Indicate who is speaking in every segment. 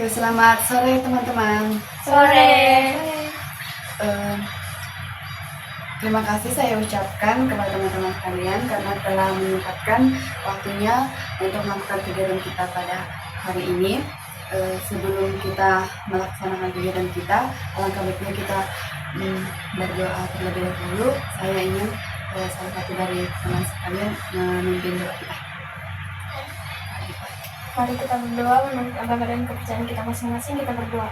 Speaker 1: Selamat sore teman-teman.
Speaker 2: Sore.
Speaker 1: Eh, Terima kasih saya ucapkan kepada teman-teman sekalian karena telah menyempatkan waktunya untuk melakukan kegiatan kita pada hari ini. Sebelum kita melaksanakan kegiatan kita, alangkah baiknya kita berdoa terlebih dahulu. Saya ingin salah satu dari teman sekalian memimpin doa kita.
Speaker 2: Mari kita berdoa menurut agama dan kepercayaan kita masing-masing. Kita berdoa.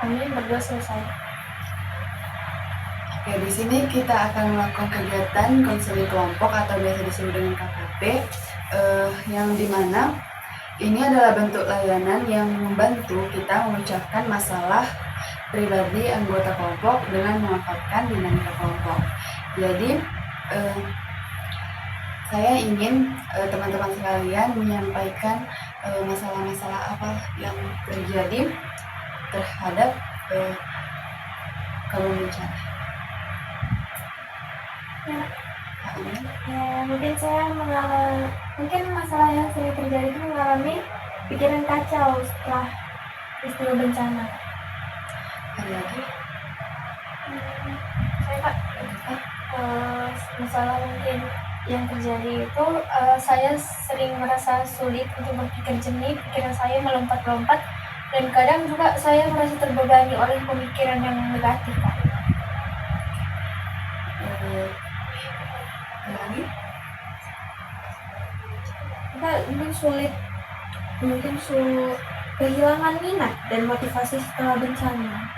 Speaker 2: Amin. Berdoa selesai.
Speaker 1: Oke, di sini kita akan melakukan kegiatan konseling kelompok atau biasa disebut dengan KKP, yang dimana ini adalah bentuk layanan yang membantu kita memecahkan masalah pribadi anggota kelompok dengan memanfaatkan dinamika kelompok. Jadi saya ingin teman-teman sekalian menyampaikan masalah-masalah apa yang terjadi terhadap korban bencana.
Speaker 2: Mungkin masalah yang sering terjadi itu mengalami pikiran kacau setelah peristiwa bencana.
Speaker 1: Ada lagi?
Speaker 2: Masalah mungkin yang terjadi itu saya sering merasa sulit untuk berpikir jernih, pikiran saya melompat-lompat dan kadang juga saya merasa terbebani oleh pemikiran yang negatif.
Speaker 1: Lagi?
Speaker 2: Mungkin sulit kehilangan minat dan motivasi setelah bencana.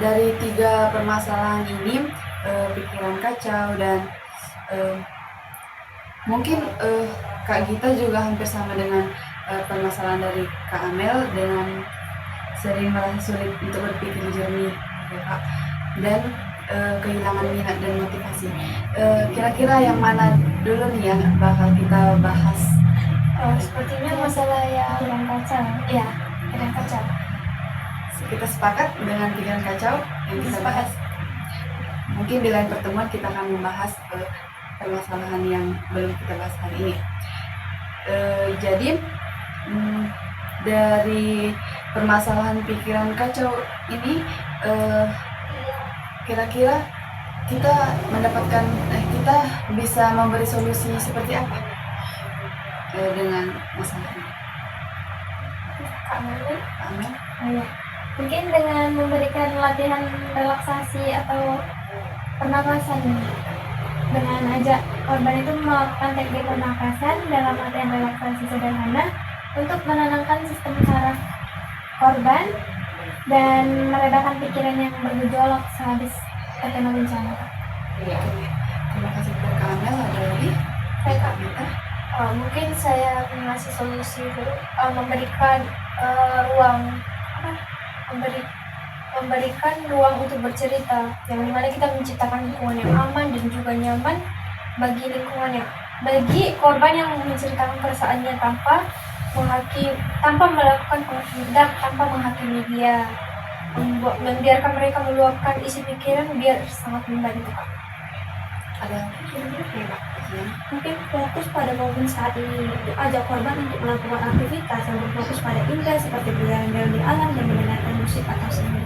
Speaker 1: Dari 3 permasalahan ini, pikiran kacau dan mungkin Kak Gita juga hampir sama dengan permasalahan dari Kak Amel dengan sering merasa sulit untuk berpikir jernih, ya Kak, dan kehilangan minat dan motivasi. Kira-kira yang mana dulu nih yang bakal kita bahas?
Speaker 2: Sepertinya masalah yang pikiran kacau. Ya, pikiran kacau.
Speaker 1: Kita sepakat dengan pikiran kacau yang kita bahas. Mungkin di lain pertemuan kita akan membahas permasalahan yang belum kita bahas hari ini. Jadi dari permasalahan pikiran kacau ini, kira-kira kita kita bisa memberi solusi seperti apa dengan masalah ini?
Speaker 2: Amin. Mungkin dengan memberikan latihan relaksasi atau pernapasan, dengan ajak korban itu melakukan teknik pernapasan dalam latihan relaksasi sederhana untuk menenangkan sistem saraf korban dan meredakan pikiran yang bergejolak sehabis terkena bencana.
Speaker 1: Terima kasih kepada Kak Amel. Ada lagi?
Speaker 2: Kak Gita. Mungkin saya mengasih solusi memberikan ruang untuk bercerita, yang dimana kita menciptakan lingkungan yang aman dan juga nyaman bagi korban yang menceritakan perasaannya tanpa melakukan penghakiman, tanpa menghakimi dia, membiarkan mereka meluapkan isi pikiran biar sangat membantu.
Speaker 1: Ada
Speaker 2: mungkin fokus pada momen saat ini, ajak korban untuk melakukan aktivitas yang berfokus pada indera seperti berjalan-jalan di alam dan mendengarkan musik atau seni.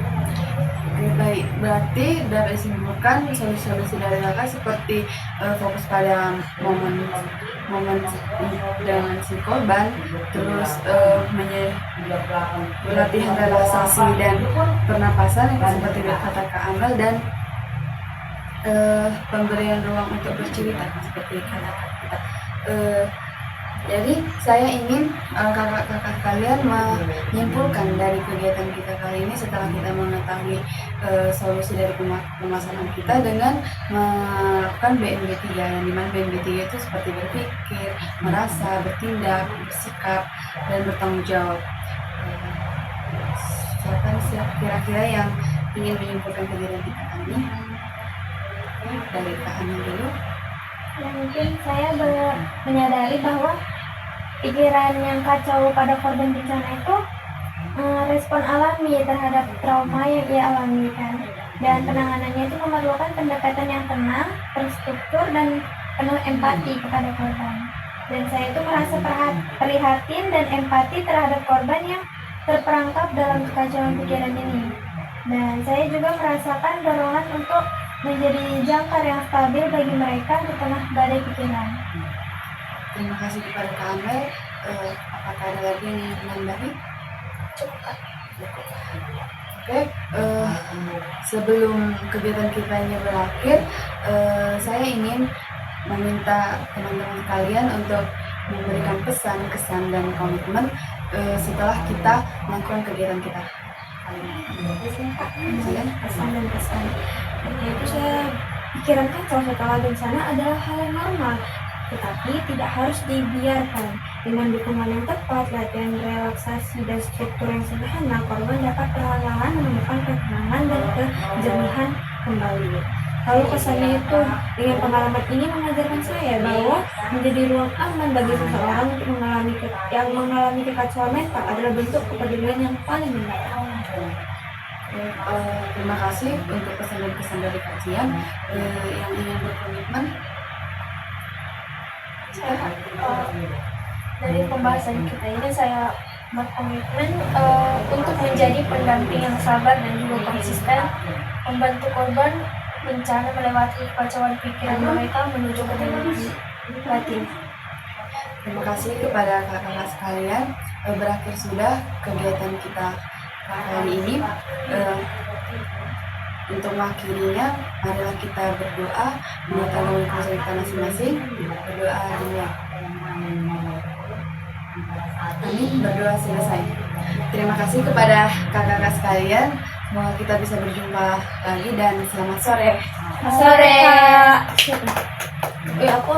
Speaker 1: Oke, baik. Berarti dapat disimpulkan solusi-solusi dari kakak seperti fokus pada momen dengan si korban, terus latihan relaksasi dan pernapasan yang seperti kata Kak Amel, dan pemberian ruang untuk bercerita seperti kata kita. Jadi saya ingin kakak-kakak kalian menyimpulkan dari kegiatan kita kali ini setelah kita mengetahui solusi dari permasalahan kita dengan melakukan BNB 3, yang dimana BNB 3 itu seperti berpikir, merasa, bertindak, bersikap, dan bertanggung jawab. Siapa kira-kira yang ingin menyimpulkan kegiatan kita kali ini? Dari Kak Amel dulu.
Speaker 2: Mungkin saya menyadari bahwa pikiran yang kacau pada korban bencana itu respon alami terhadap trauma yang ia alami kan, dan penanganannya itu memerlukan pendekatan yang tenang, terstruktur, dan penuh empati kepada korban. Dan saya itu merasa prihatin dan empati terhadap korban yang terperangkap dalam kekacauan pikiran ini. Dan saya juga merasakan dorongan untuk menjadi jangkar yang stabil bagi mereka di tengah badai pikiran.
Speaker 1: Terima kasih kepada Kak Amel. Apakah ada lagi yang ingin menambahi?
Speaker 2: Cukup, Kak.
Speaker 1: Oke, sebelum kegiatan kita ini berakhir, saya ingin meminta teman-teman kalian untuk memberikan pesan, kesan, dan komitmen setelah kita melakukan kegiatan kita kali ini.
Speaker 2: Pesan dan pesan. Yaitu saya pikiran kacau setelah bencana adalah hal yang normal, tetapi tidak harus dibiarkan. Dengan dukungan yang tepat, latihan relaksasi, dan struktur yang sederhana, korban dapat perlahan-lahan menemukan ketenangan dan kejernihan kembali. Lalu kesannya itu, dengan pengalaman ini mengajarkan saya bahwa menjadi ruang aman bagi seseorang untuk mengalami kekacauan mental adalah bentuk kepedulian yang paling mendalam.
Speaker 1: Terima kasih untuk pesan dan kesan dari kajian. Yang ingin berkomitmen,
Speaker 2: Dari pembahasan kita ini saya berkomitmen untuk menjadi pendamping yang sabar dan juga konsisten, membantu korban bencana melewati kekacauan pikiran mereka menuju ketenangan batin.
Speaker 1: terima kasih kepada kakak-kakak sekalian. Berakhir sudah kegiatan kita kali ini. Untuk mengakhirinya, marilah kita berdoa menyatakan kuasa kita masing-masing. Berdoa dimulai. Amin. Berdoa selesai. Terima kasih kepada kakak-kakak sekalian. Semoga kita bisa berjumpa lagi dan selamat sore.
Speaker 2: Sore. Aku